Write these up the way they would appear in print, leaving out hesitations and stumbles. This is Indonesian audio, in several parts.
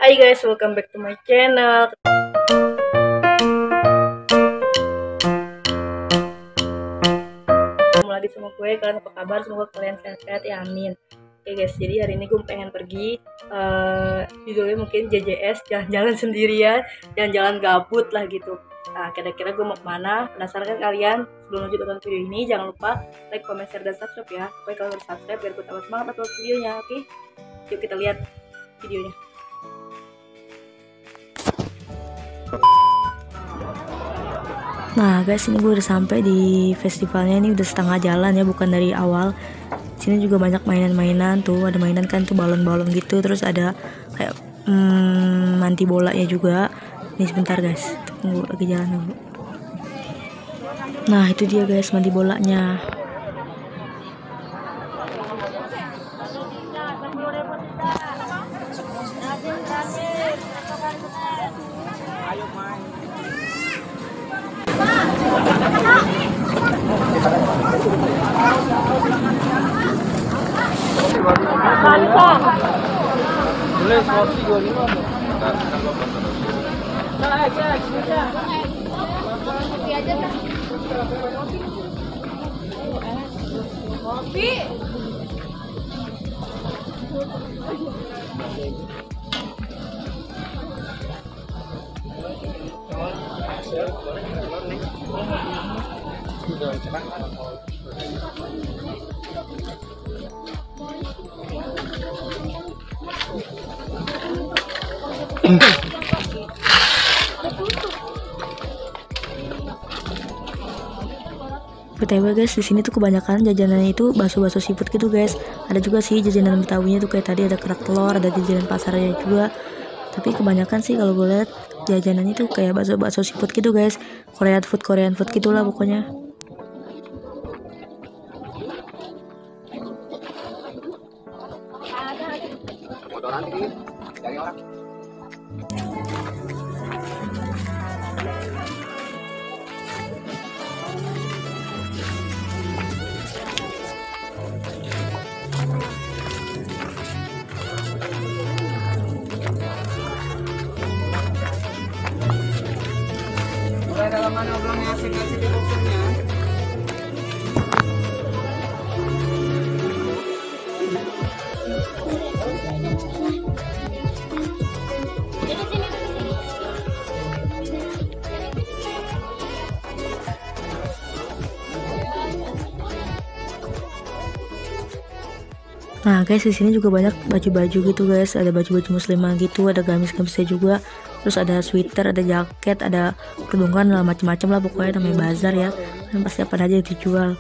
Hai guys, welcome back to my channel. Ketemu lagi sama gue, kalian apa kabar? Semoga kalian sehat-sehat ya, amin. Oke guys, jadi hari ini gue pengen pergi, judulnya mungkin JJS, jalan-jalan sendirian, jalan-jalan gabut lah gitu. Nah, kira-kira gue mau kemana? Penasaran kan kalian? Sebelum lanjut nonton video ini, jangan lupa like, comment, share, dan subscribe ya. Supaya kalian harus subscribe biar gue tambah semangat upload videonya, oke? Yuk kita lihat videonya. Nah guys, ini gue udah sampai di festivalnya. Ini udah setengah jalan ya, bukan dari awal. Sini juga banyak mainan-mainan tuh, ada mainan kan tuh balon-balon gitu, terus ada kayak manti bolanya juga. Ini sebentar guys, tunggu lagi jalan dulu. Nah itu dia guys, manti bolanya. BTW guys, di sini tuh kebanyakan jajanannya itu bakso-bakso siput gitu guys. Ada juga sih jajanan Betawinya tuh, kayak tadi ada kerak telur, ada jajanan pasarnya juga. Tapi kebanyakan sih kalau gue lihat jajanannya tuh kayak bakso-bakso siput gitu guys. Korean food gitulah pokoknya. Dalam mana oblongnya singkat di boxnya. Nah guys, di sini juga banyak baju-baju gitu guys. Ada baju-baju muslimah gitu, ada gamis-gamisnya juga. Terus ada sweater, ada jaket, ada kerudungan, macam-macam lah pokoknya, namanya bazar ya. Dan pasti apa aja yang dijual.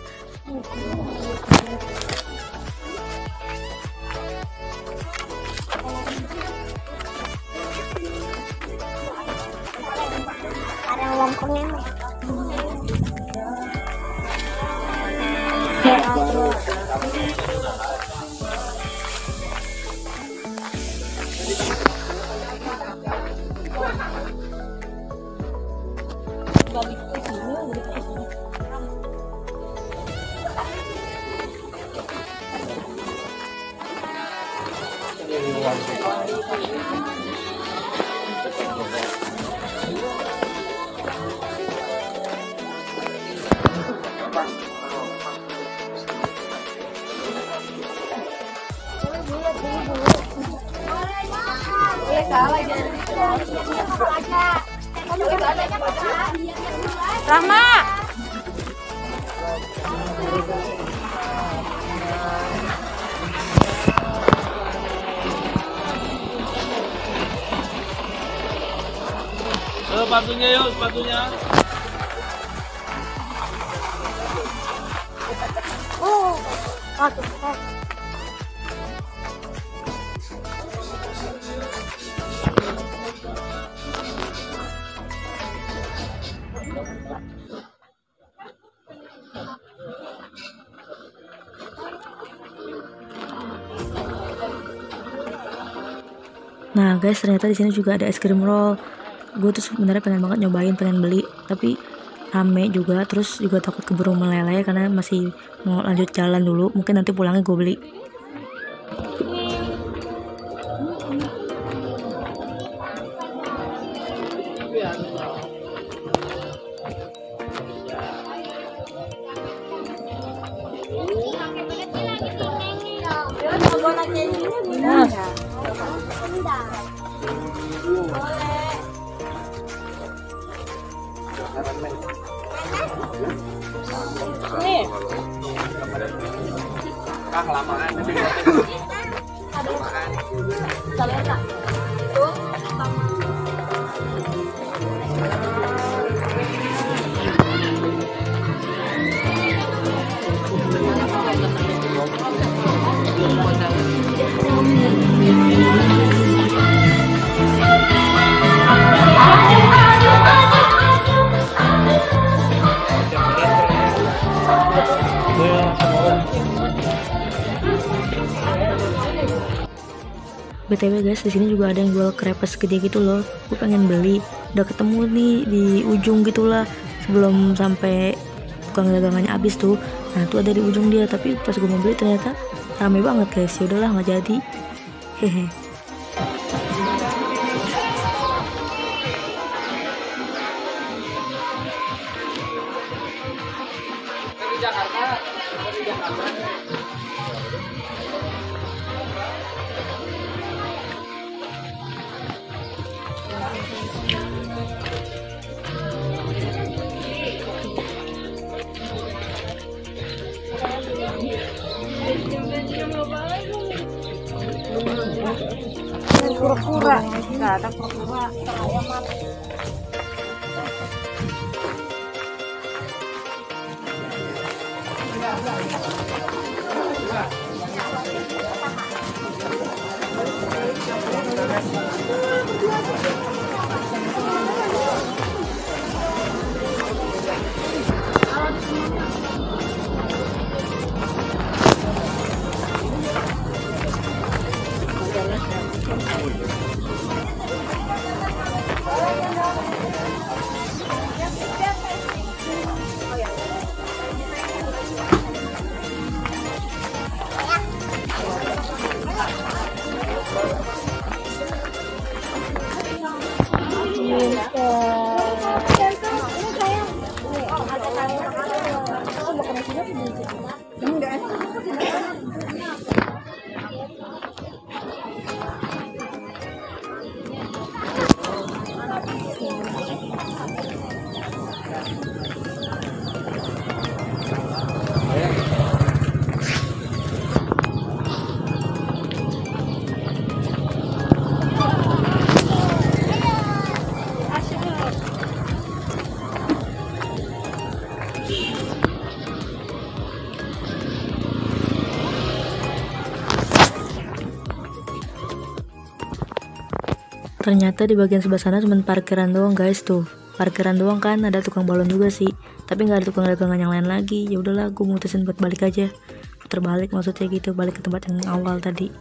Rahma. Sepatunya yuk, sepatunya. Nah guys, ternyata di sini juga ada es krim roll. Gue tuh sebenarnya pengen banget nyobain, pengen beli, tapi rame juga, terus juga takut keburu meleleh karena masih mau lanjut jalan dulu. Mungkin nanti pulangnya gue beli. BTW guys, di sini juga ada yang jual krepes gede gitu loh. Gue pengen beli, udah ketemu nih di ujung gitulah, sebelum sampai tukang dagangannya habis tuh. Nah tuh ada di ujung dia, tapi pas gue mau beli ternyata rame banget guys. Ya udahlah nggak jadi. Hehe. Pura-pura, nggak ada pura-pura. Ternyata di bagian sebelah sana cuma parkiran doang guys tuh. Parkiran doang kan, ada tukang balon juga sih. Tapi nggak ada tukang dagangan yang lain lagi. Ya udahlah, gue mutusin buat balik aja. Terbalik maksudnya gitu, balik ke tempat yang awal tadi.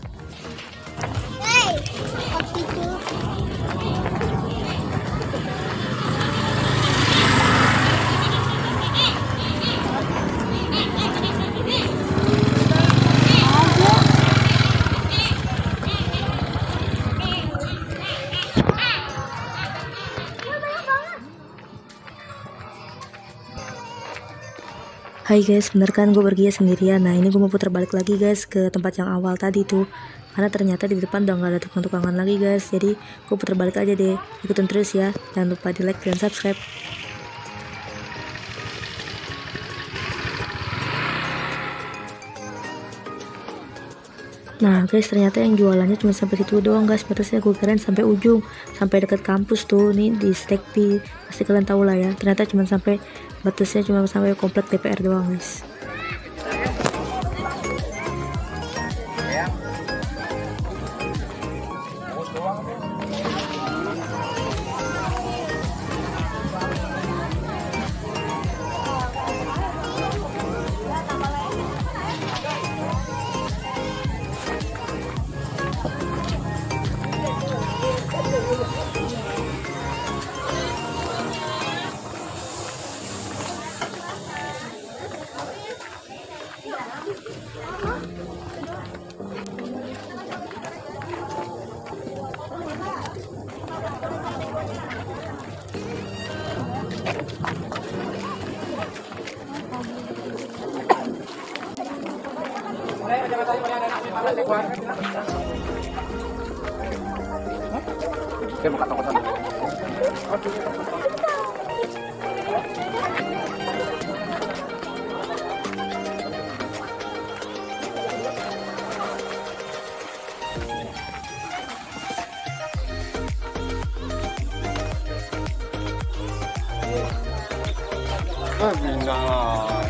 Hai guys, bener kan gue pergi sendirian. Nah ini gue mau putar balik lagi guys ke tempat yang awal tadi tuh, karena ternyata di depan udah gak ada tukang-tukangan lagi guys. Jadi gue putar balik aja deh. Ikutin terus ya, jangan lupa di like dan subscribe. Nah guys, ternyata yang jualannya cuma sampai situ doang guys. Batasnya gue keren sampai ujung, sampai dekat kampus tuh. Nih di Stekpi, pasti kalian tahu lah ya. Ternyata cuma sampai batasnya, cuma sampai komplek DPR doang guys. Enggak lah.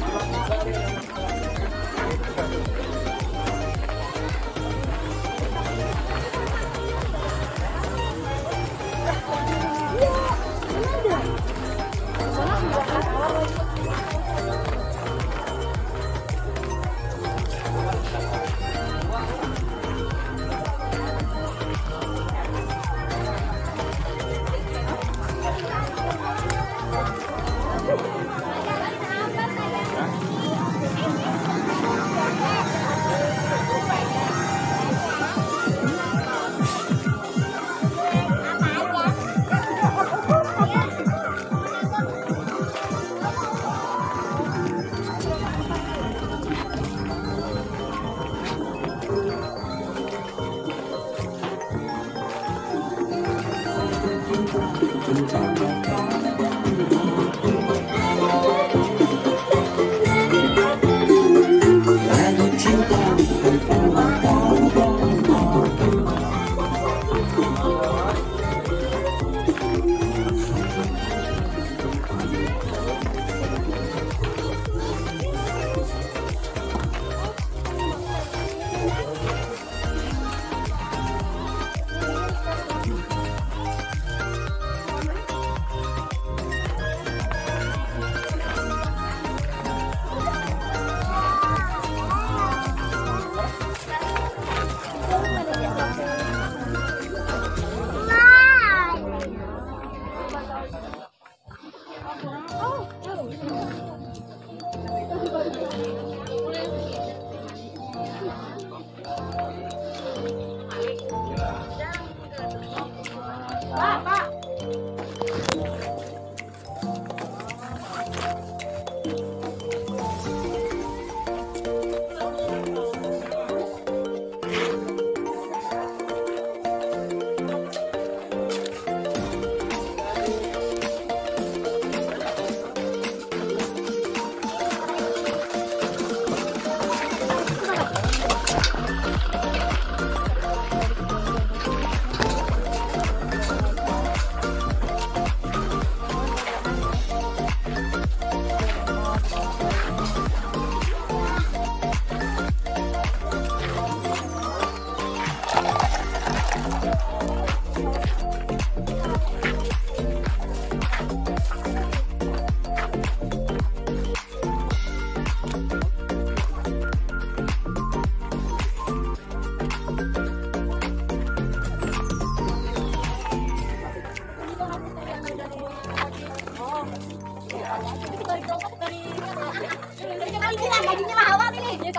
Gajinya mahal banget ini.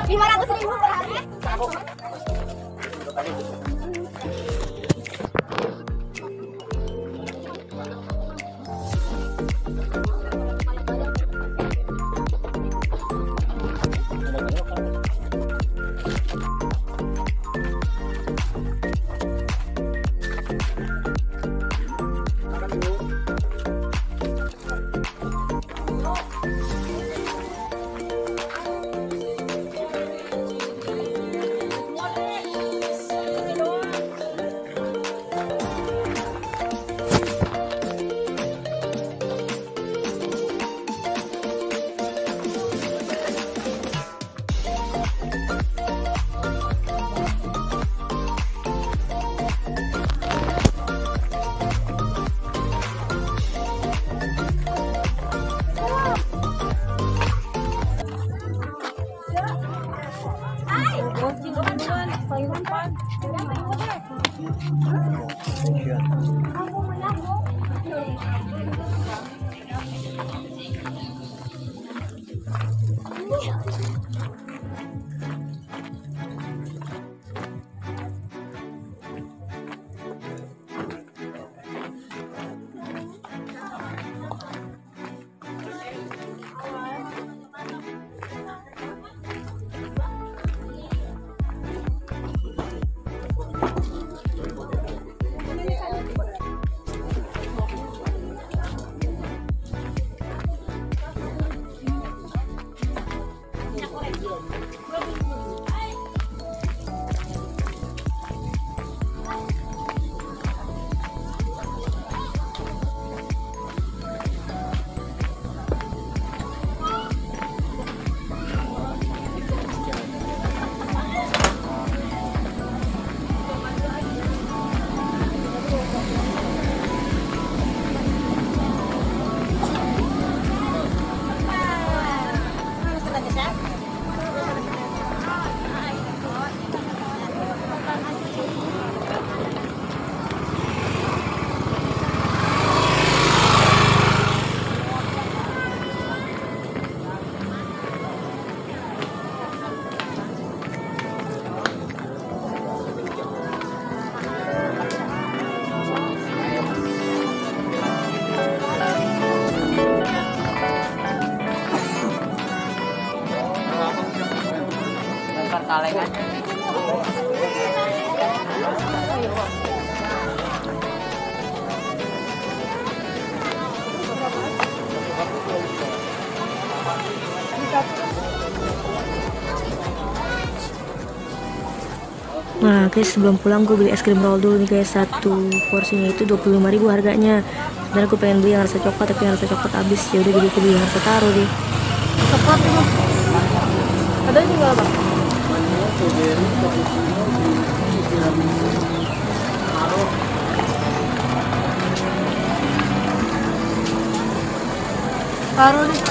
500.000 per hari. Kalengan. Nah guys, sebelum pulang gue beli es krim roll dulu nih guys. Satu porsinya itu 25.000 harganya. Sebenarnya gue pengen beli yang rasa coklat, tapi yang rasa coklat habis. Ya udah, jadi gue beli yang rasa taro deh. Coklat ini. Ada juga apa? Taruh nih.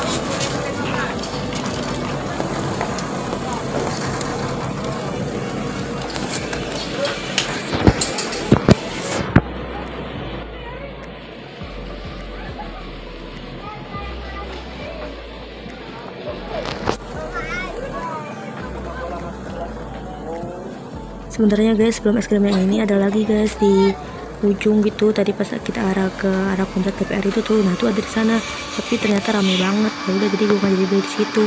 Sebenarnya guys, sebelum es krim yang ini ada lagi guys di ujung gitu. Tadi pas kita ke arah komplek DPR itu tuh, nah tuh ada di sana. Tapi ternyata rame banget. Ya udah, jadi gue nggak jadi beli di situ.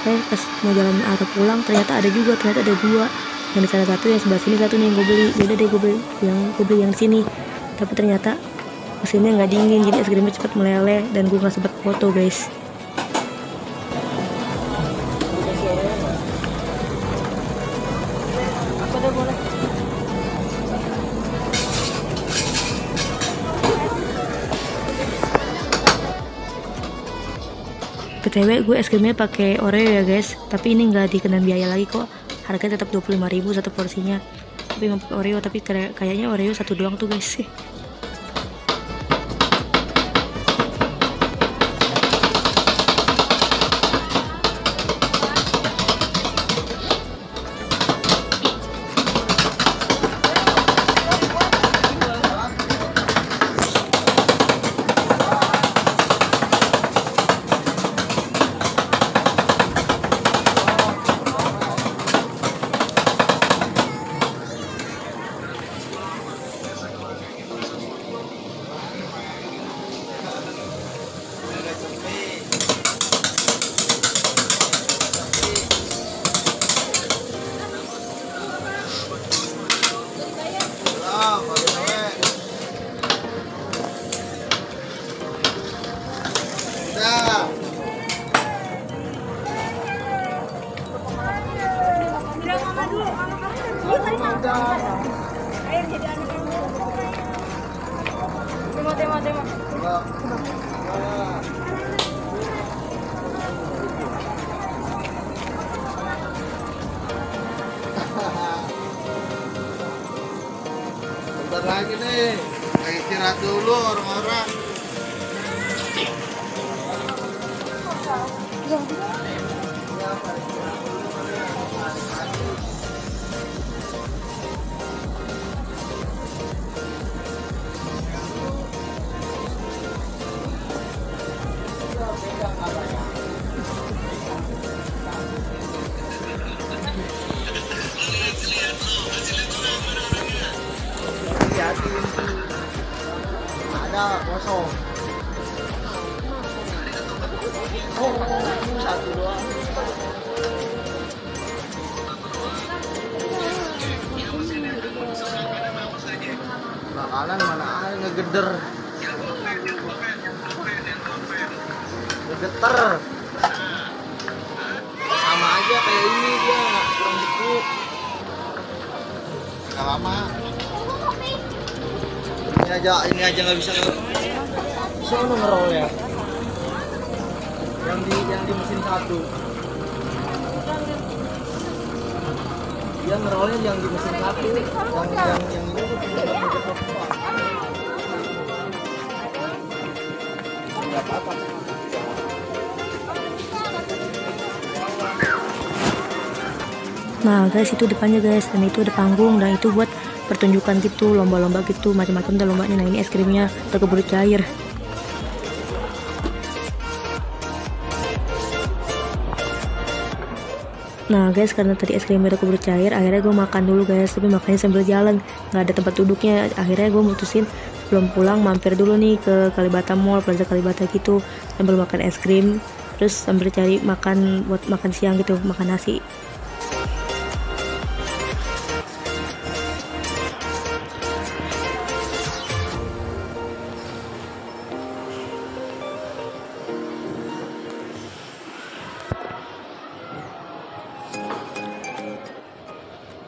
Pas mau jalan arah pulang ternyata ada dua. Yang di sana satu, yang sebelah sini satu nih yang gue beli. Beda deh, gue beli yang sini. Tapi ternyata mesinnya nggak dingin, jadi es krimnya cepat meleleh dan gue nggak sempet foto guys. BTW gue es krimnya pakai Oreo ya guys, tapi ini nggak dikenain biaya lagi kok. Harganya tetap 25.000 satu porsinya. Tapi emang pakai Oreo, tapi kayaknya Oreo satu doang tuh guys. Bentar lagi nih, istirahat dulu orang-orang. Ada kosong. Oh, satu doang. Bakalan mana ada ngegeder. Ngegeter. Sama aja kayak ini dia, kurang beku. Gak lama. Ini aja nggak bisa ngerol ya. Yang di mesin satu. Dia ngerolnya yang di mesin satu. Yang ini tuh nggak apa-apa. Nah guys, itu depannya guys, dan itu ada panggung, dan itu buat pertunjukan gitu, lomba-lomba gitu, macam-macam deh lombanya. Nah ini es krimnya udah keburu cair. Nah guys, karena tadi es krimnya udah keburu cair, akhirnya gue makan dulu guys. Tapi makannya sambil jalan, nggak ada tempat duduknya. Akhirnya gue mutusin belum pulang mampir dulu nih ke Kalibata Mall, Plaza Kalibata gitu, sambil makan es krim, terus sambil cari makan buat makan siang gitu, makan nasi.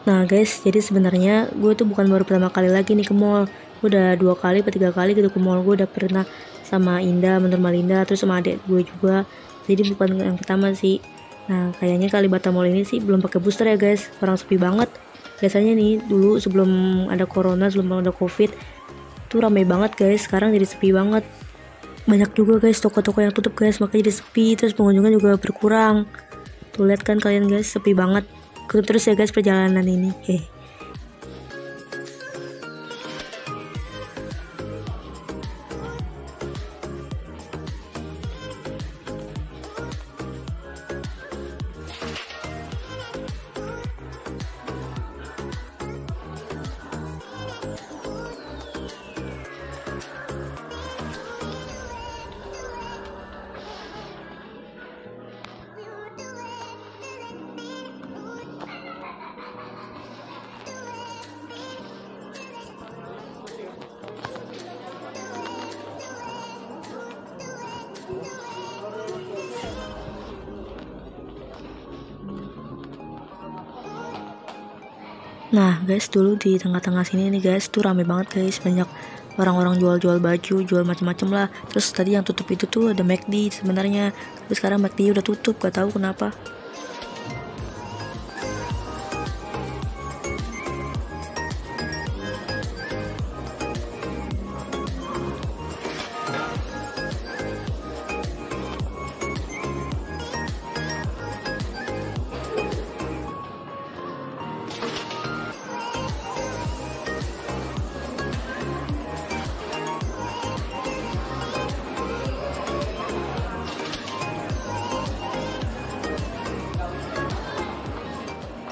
Nah Nah guys, jadi sebenarnya gue tuh bukan baru pertama kali lagi nih ke mall. Gue udah 2 kali atau 3 kali gitu ke mall. Gue udah pernah sama Indah, menurut Malinda, terus sama adik gue juga. Jadi bukan yang pertama sih. Nah kayaknya Kalibata Mall ini sih belum pakai booster ya guys. Orang sepi banget. Biasanya nih dulu sebelum ada corona, sebelum ada covid tuh ramai banget guys. Sekarang jadi sepi banget. Banyak juga guys toko-toko yang tutup guys, makanya jadi sepi. Terus pengunjungnya juga berkurang. Tuh lihat kan kalian guys, sepi banget. Ikutin terus ya guys perjalanan ini. Nah guys, dulu di tengah-tengah sini nih guys tuh rame banget guys, banyak orang-orang jual-jual baju, jual macam-macam lah. Terus tadi yang tutup itu tuh ada McD sebenarnya, tapi sekarang McD udah tutup, gak tahu kenapa.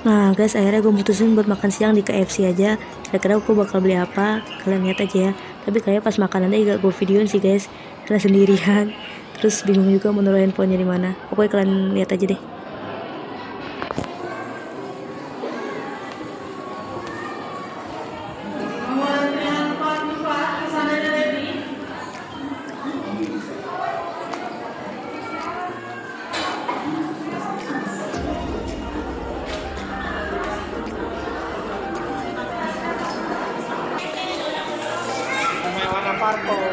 Nah guys, akhirnya gue mutusin buat makan siang di KFC aja. Kira-kira gue bakal beli apa, kalian lihat aja ya. Tapi kayak pas makanannya juga gue videoin sih guys, karena sendirian. Terus bingung juga mau naruh handphonenya di mana. Pokoknya kalian lihat aja deh. Warna purple.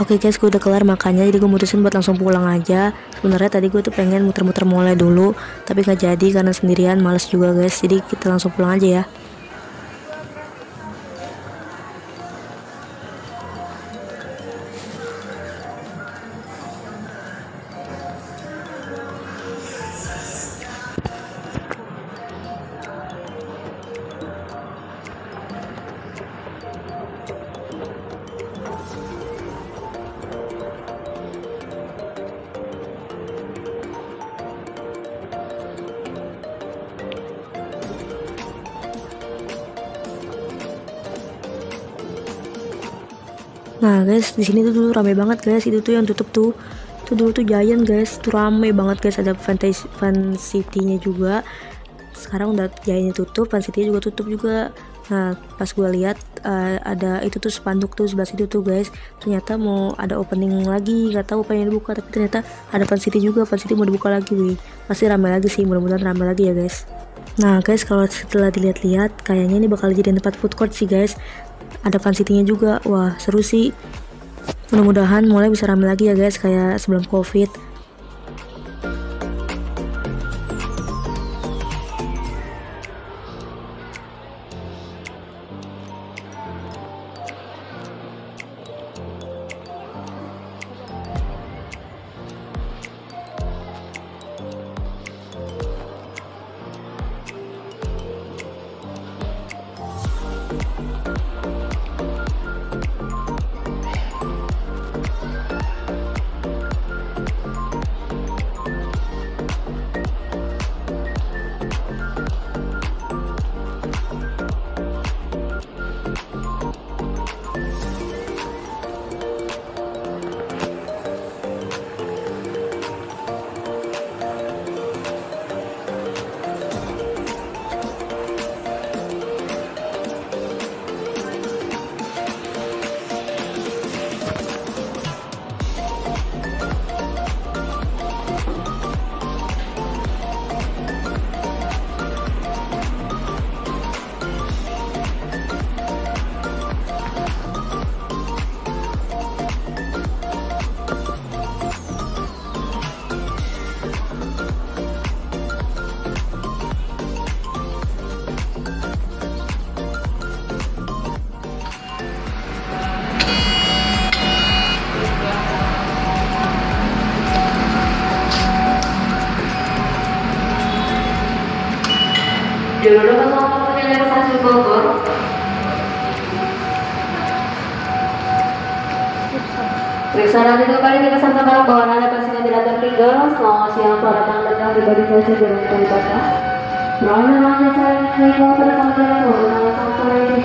Oke guys, gue udah kelar makannya, jadi gue mutusin buat langsung pulang aja. Sebenarnya tadi gue tuh pengen muter-muter mall dulu, tapi nggak jadi karena sendirian, males juga guys. Jadi kita langsung pulang aja ya. Nah guys, di sini tuh dulu rame banget guys. Itu tuh yang tutup tuh. Itu dulu tuh Giant guys. Itu rame banget guys. Ada Fan City-nya juga. Sekarang udah Giant tutup, Fan City-nya juga tutup juga. Nah pas gue lihat ada itu tuh spanduk tuh sebelah situ tuh guys. Ternyata mau ada opening lagi, nggak tahu apa yang dibuka, tapi ternyata ada Fan City juga. Fan City mau dibuka lagi, wih. Pasti rame lagi sih, mudah-mudahan rame lagi ya guys. Nah guys, kalau setelah dilihat-lihat kayaknya ini bakal jadi tempat food court sih guys. Ada Fan City-nya juga. Wah seru sih. Mudah-mudahan mulai bisa rame lagi ya guys, kayak sebelum COVID. Jalur pesawat menuju stasiun Bogor. Periksa nanti kembali ke Nusantara bahwa Anda pasien tidak tertinggal. Selamat siang para tamu pribadi stasiun Jalur Kalibata. Berlalu saya mengimbau pada saat sampai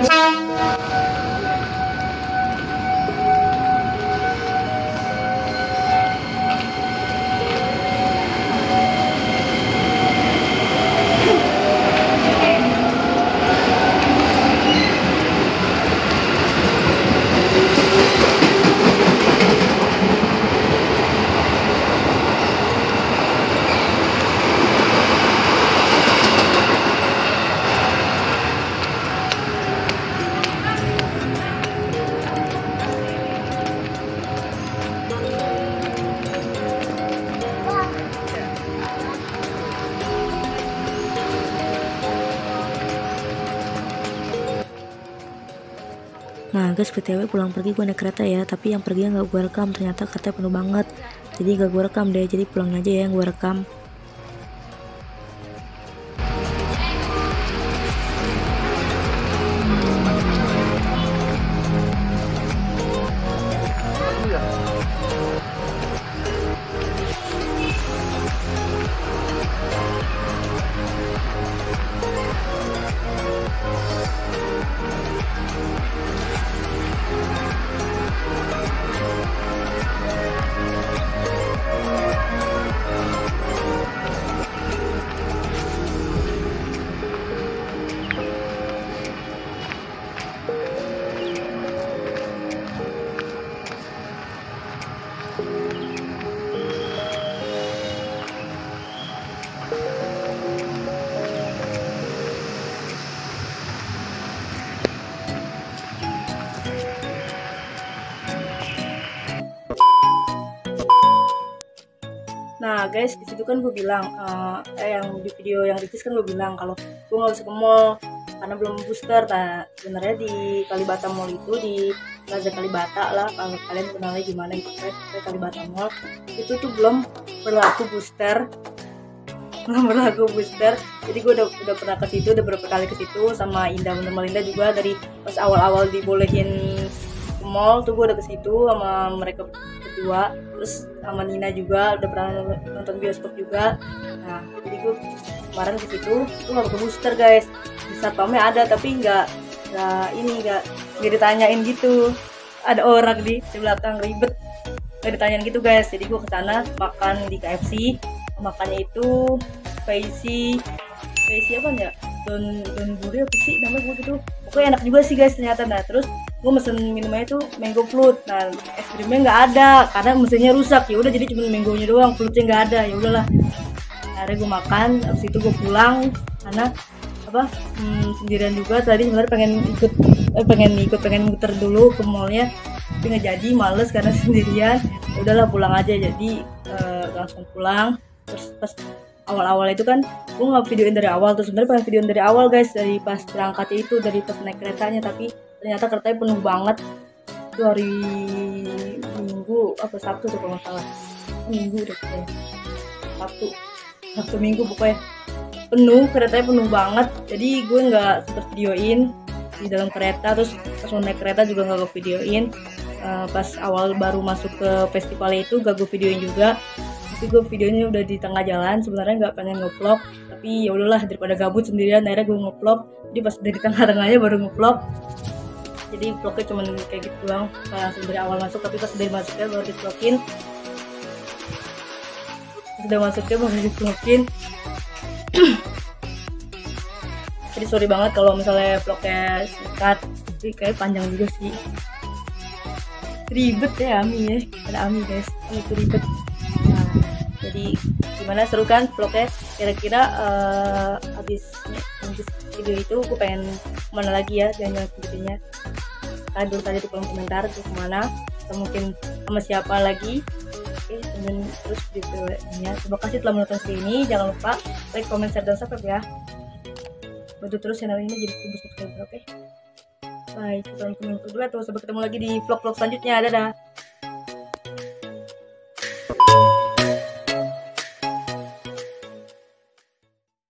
Nah guys, BTW pulang pergi gue naik kereta ya, tapi yang pergi nggak gue rekam, ternyata kereta penuh banget, jadi gak gue rekam deh, jadi pulangnya aja ya yang gue rekam. Nah guys, di situ kan gue bilang, yang di video yang rilis kan gue bilang kalau gue nggak bisa ke mall karena belum booster. Nah sebenarnya di Kalibata Mall itu, di Plaza Kalibata lah, kalau kalian kenalnya gimana gitu kan, Kalibata Mall itu tuh belum berlaku booster. Jadi gue udah pernah ke situ, udah beberapa kali ke situ sama Indah, bener Melinda juga. Dari pas awal-awal dibolehin ke mall tuh gue udah ke situ sama mereka berdua, terus sama Nina juga udah pernah nonton bioskop juga. Nah jadi gue kemarin ke situ tuh nggak pakai booster guys, di satpamnya ada tapi nggak ditanyain gitu ada orang di belakang ribet. Gak ditanyain gitu guys. Jadi gue kesana makan di KFC. Makannya itu spicy apa ya? Don buri apa sih namanya gue gitu. Pokoknya enak juga sih guys ternyata. Nah terus gue mesen minumnya itu mango float. Nah es krimnya nggak ada karena mesinnya rusak. Ya udah jadi cuma mangonya doang, floatnya nggak ada. Ya udahlah. Akhirnya gue makan. Abis itu gue pulang karena sendirian juga. Tadi sebenarnya pengen muter dulu ke mallnya, tapi nggak jadi, males karena sendirian. Ya udahlah pulang aja. Jadi langsung pulang. Terus pas awal-awal itu kan gue nggak videoin dari awal, terus sebenarnya pengen videoin dari awal guys, dari pas berangkatnya itu, dari pas naik keretanya, tapi ternyata keretanya penuh banget. Itu hari Minggu apa Sabtu tuh kalau nggak salah, Minggu deh kayaknya, Sabtu Minggu pokoknya penuh, keretanya penuh banget. Jadi gue nggak sempet videoin di dalam kereta, terus pas mau naik kereta juga nggak gue videoin. Pas awal baru masuk ke festival itu gak gue videoin juga. Tapi gue videonya udah di tengah jalan, sebenarnya nggak pengen nge-vlog, tapi ya udahlah daripada gabut sendirian, akhirnya gue nge-vlog. Jadi pas dari tengah-tengahnya baru nge-vlog. Jadi vlognya cuma kayak gitu doang, langsung dari awal masuk, tapi pas dari masuknya baru di-vlogin. Sudah masuknya baru di-vlogin. Jadi sorry banget kalau misalnya vlognya singkat, tapi kayak panjang juga sih. Ribet ya Ami ya, ada Ami guys, itu ribet. Jadi gimana, seru kan vlognya? Kira-kira habis video itu gue pengen kemana lagi ya jalan-jalan videonya. Kalian dulu tadi di kolom komentar tuh kemana, atau mungkin sama siapa lagi. Oke, dan terus videonya. Terima kasih telah menonton video ini. Jangan lupa like, comment, share, dan subscribe ya. Bantu terus channel ini jadi subscriber, oke? Bye, sampai ketemu lagi di vlog-vlog selanjutnya. Dadah.